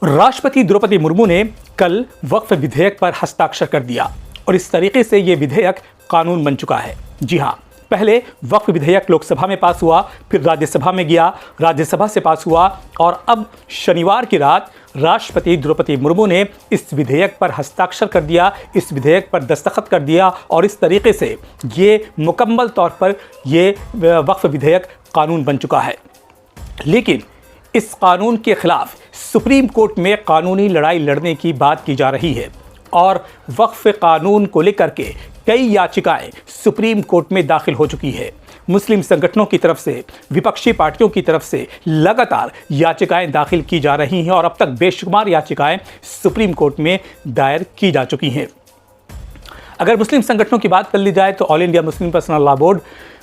राष्ट्रपति द्रौपदी मुर्मू ने कल वक्फ विधेयक पर हस्ताक्षर कर दिया और इस तरीके से ये विधेयक कानून बन चुका है। जी हाँ, पहले वक्फ विधेयक लोकसभा में पास हुआ, फिर राज्यसभा में गया, राज्यसभा से पास हुआ और अब शनिवार की रात राष्ट्रपति द्रौपदी मुर्मू ने इस विधेयक पर हस्ताक्षर कर दिया, इस विधेयक पर दस्तखत कर दिया और इस तरीके से ये मुकम्मल तौर पर ये वक्फ विधेयक कानून बन चुका है। लेकिन इस कानून के खिलाफ सुप्रीम कोर्ट में कानूनी लड़ाई लड़ने की बात की जा रही है और वक्फ कानून को लेकर के कई याचिकाएं सुप्रीम कोर्ट में दाखिल हो चुकी है। मुस्लिम संगठनों की तरफ से, विपक्षी पार्टियों की तरफ से लगातार याचिकाएं दाखिल की जा रही हैं और अब तक बेशुमार याचिकाएं सुप्रीम कोर्ट में दायर की जा चुकी हैं। अगर मुस्लिम संगठनों की बात कर ली जाए तो all India Muslim personal law board,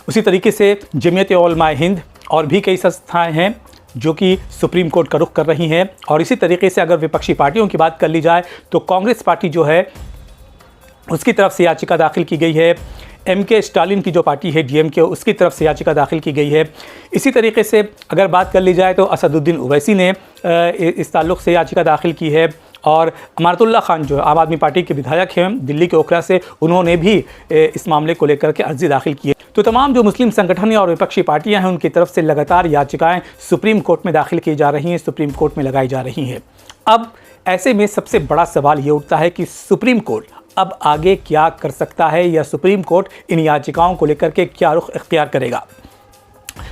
उसी तरीके से जमीयत उलमा हिंद और भी कई संस्थाएं हैं जो कि सुप्रीम कोर्ट का रुख कर रही हैं। और इसी तरीके से अगर विपक्षी पार्टियों की बात कर ली जाए तो कांग्रेस पार्टी जो है उसकी तरफ से याचिका दाखिल की गई है, MK स्टालिन की जो पार्टी है DMK उसकी तरफ से याचिका दाखिल की गई है। इसी तरीके से अगर बात कर ली जाए तो असदुद्दीन ओवैसी ने इस ताल्लुक़ से याचिका दाखिल की है और अमानतुल्लाह खान जो आम आदमी पार्टी के विधायक हैं दिल्ली के ओखला से, उन्होंने भी इस मामले को लेकर के अर्जी दाखिल की है। तो तमाम जो मुस्लिम संगठन और विपक्षी पार्टियां हैं उनकी तरफ से लगातार याचिकाएं सुप्रीम कोर्ट में दाखिल की जा रही हैं, सुप्रीम कोर्ट में लगाई जा रही हैं। अब ऐसे में सबसे बड़ा सवाल ये उठता है कि सुप्रीम कोर्ट अब आगे क्या कर सकता है या सुप्रीम कोर्ट इन याचिकाओं को लेकर के क्या रुख इख्तियार करेगा।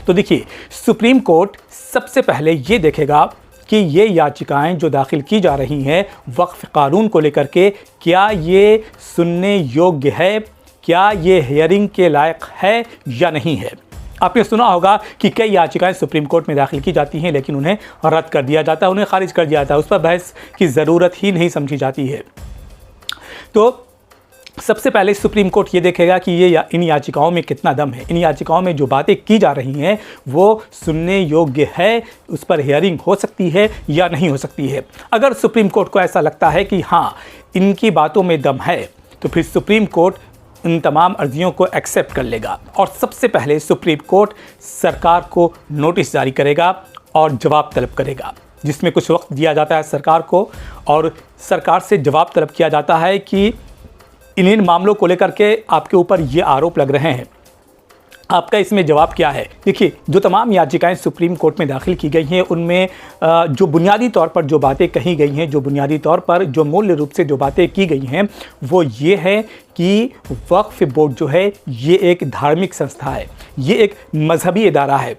तो देखिए, सुप्रीम कोर्ट सबसे पहले ये देखेगा कि ये याचिकाएं जो दाखिल की जा रही हैं वक्फ कानून को लेकर के, क्या ये सुनने योग्य है, क्या ये हियरिंग के लायक है या नहीं है। आपने सुना होगा कि कई याचिकाएं सुप्रीम कोर्ट में दाखिल की जाती हैं लेकिन उन्हें रद्द कर दिया जाता है, उन्हें खारिज कर दिया जाता है, उस पर बहस की ज़रूरत ही नहीं समझी जाती है। तो सबसे पहले सुप्रीम कोर्ट ये देखेगा कि ये इन याचिकाओं में कितना दम है, इन याचिकाओं में जो बातें की जा रही हैं वो सुनने योग्य है, उस पर हियरिंग हो सकती है या नहीं हो सकती है। अगर सुप्रीम कोर्ट को ऐसा लगता है कि हाँ इनकी बातों में दम है तो फिर सुप्रीम कोर्ट इन तमाम अर्जियों को एक्सेप्ट कर लेगा और सबसे पहले सुप्रीम कोर्ट सरकार को नोटिस जारी करेगा और जवाब तलब करेगा, जिसमें कुछ वक्त दिया जाता है सरकार को और सरकार से जवाब तलब किया जाता है कि इन मामलों को लेकर के आपके ऊपर ये आरोप लग रहे हैं, आपका इसमें जवाब क्या है। देखिए, जो तमाम याचिकाएं सुप्रीम कोर्ट में दाखिल की गई हैं उनमें जो बुनियादी तौर पर जो बातें कही गई हैं, जो बुनियादी तौर पर जो मूल्य रूप से जो बातें की गई हैं वो ये है कि वक्फ बोर्ड जो है ये एक धार्मिक संस्था है, ये एक मजहबी इदारा है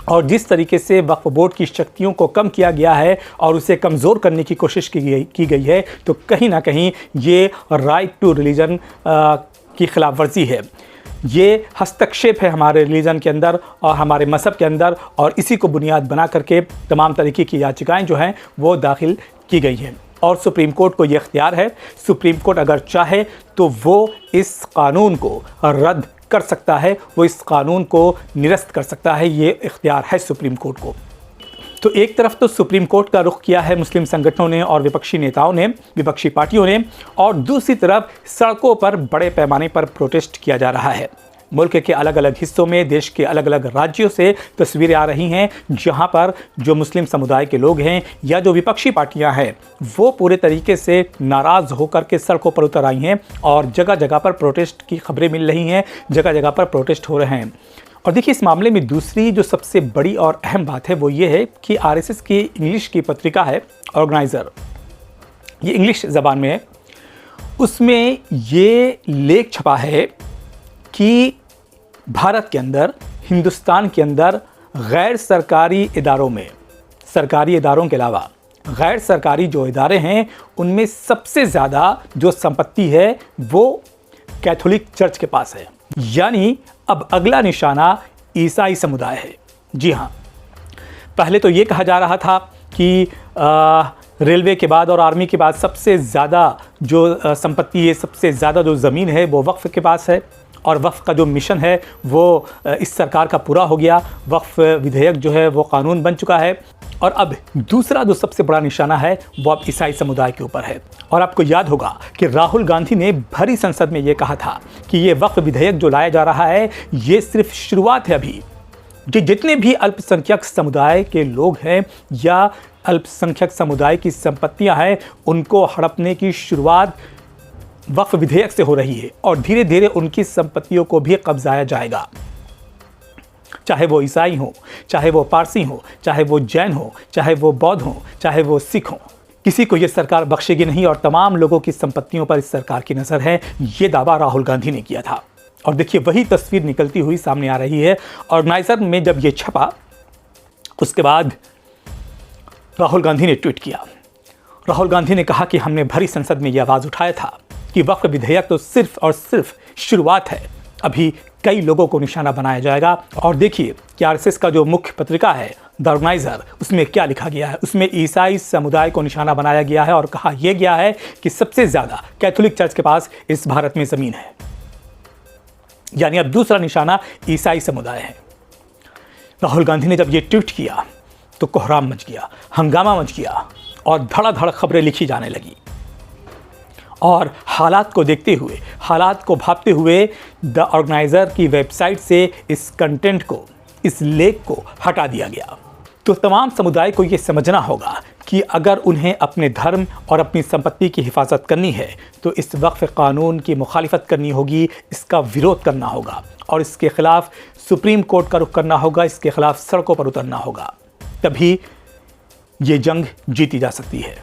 और जिस तरीके से वक्फ बोर्ड की शक्तियों को कम किया गया है और उसे कमज़ोर करने की कोशिश की गई है तो कहीं ना कहीं ये राइट टू रिलीजन की खिलाफ वर्जी है, ये हस्तक्षेप है हमारे रिलीजन के अंदर और हमारे मज़हब के अंदर और इसी को बुनियाद बना करके तमाम तरीके की याचिकाएं जो हैं वो दाखिल की गई हैं। और सुप्रीम कोर्ट को ये इख्तियार है, सुप्रीम कोर्ट अगर चाहे तो वो इस कानून को रद्द कर सकता है, वो इस कानून को निरस्त कर सकता है, ये इख्तियार है सुप्रीम कोर्ट को। तो एक तरफ तो सुप्रीम कोर्ट का रुख किया है मुस्लिम संगठनों ने और विपक्षी नेताओं ने, विपक्षी पार्टियों ने, और दूसरी तरफ सड़कों पर बड़े पैमाने पर प्रोटेस्ट किया जा रहा है। मुल्क के अलग अलग हिस्सों में, देश के अलग अलग राज्यों से तस्वीरें आ रही हैं जहां पर जो मुस्लिम समुदाय के लोग हैं या जो विपक्षी पार्टियां हैं वो पूरे तरीके से नाराज़ होकर के सड़कों पर उतर आई हैं और जगह जगह पर प्रोटेस्ट की खबरें मिल रही हैं, जगह जगह पर प्रोटेस्ट हो रहे हैं। और देखिए, इस मामले में दूसरी जो सबसे बड़ी और अहम बात है वो ये है कि RSS की इंग्लिश की पत्रिका है ऑर्गेनाइज़र, ये इंग्लिश ज़बान में है, उसमें ये लेख छपा है कि भारत के अंदर, हिंदुस्तान के अंदर गैर सरकारी इदारों में, सरकारी इदारों के अलावा गैर सरकारी जो इदारे हैं उनमें सबसे ज़्यादा जो संपत्ति है वो कैथोलिक चर्च के पास है। यानी अब अगला निशाना ईसाई समुदाय है। जी हाँ, पहले तो ये कहा जा रहा था कि रेलवे के बाद और आर्मी के बाद सबसे ज़्यादा जो संपत्ति है, सबसे ज़्यादा जो ज़मीन है वो वक्फ के पास है और वक्फ का जो मिशन है वो इस सरकार का पूरा हो गया, वक्फ विधेयक जो है वो कानून बन चुका है। और अब दूसरा जो सबसे बड़ा निशाना है वो अब ईसाई समुदाय के ऊपर है। और आपको याद होगा कि राहुल गांधी ने भरी संसद में ये कहा था कि ये वक्फ विधेयक जो लाया जा रहा है ये सिर्फ शुरुआत है, अभी जितने भी अल्पसंख्यक समुदाय के लोग हैं या अल्पसंख्यक समुदाय की संपत्तियां हैं, उनको हड़पने की शुरुआत वक्फ विधेयक से हो रही है और धीरे धीरे उनकी संपत्तियों को भी कब्जाया जाएगा। चाहे वो ईसाई हो, चाहे वो पारसी हो, चाहे वो जैन हो, चाहे वो बौद्ध हो, चाहे वो सिख हो, किसी को ये सरकार बख्शेगी नहीं और तमाम लोगों की संपत्तियों पर इस सरकार की नज़र है। ये दावा राहुल गांधी ने किया था और देखिए वही तस्वीर निकलती हुई सामने आ रही है। ऑर्गेनाइजर में जब ये छपा, उसके बाद राहुल गांधी ने ट्वीट किया। राहुल गांधी ने कहा कि हमने भरी संसद में यह आवाज़ उठाया था कि वक्फ विधेयक तो सिर्फ और सिर्फ शुरुआत है, अभी कई लोगों को निशाना बनाया जाएगा। और देखिए कि आरएसएस का जो मुख्य पत्रिका है द ऑर्गेनाइजर, उसमें क्या लिखा गया है। उसमें ईसाई समुदाय को निशाना बनाया गया है और कहा यह गया है कि सबसे ज़्यादा कैथोलिक चर्च के पास इस भारत में ज़मीन है, यानी अब दूसरा निशाना ईसाई समुदाय है। राहुल गांधी ने जब ये ट्वीट किया तो कोहराम मच गया, हंगामा मच गया और धड़ाधड़ खबरें लिखी जाने लगी। और हालात को देखते हुए, हालात को भांपते हुए द ऑर्गेनाइजर की वेबसाइट से इस कंटेंट को, इस लेख को हटा दिया गया। तो तमाम समुदाय को ये समझना होगा कि अगर उन्हें अपने धर्म और अपनी संपत्ति की हिफाजत करनी है तो इस वक्फ कानून की मुखालिफत करनी होगी, इसका विरोध करना होगा और इसके खिलाफ सुप्रीम कोर्ट का रुख करना होगा, इसके खिलाफ सड़कों पर उतरना होगा। तभी ये जंग जीती जा सकती है।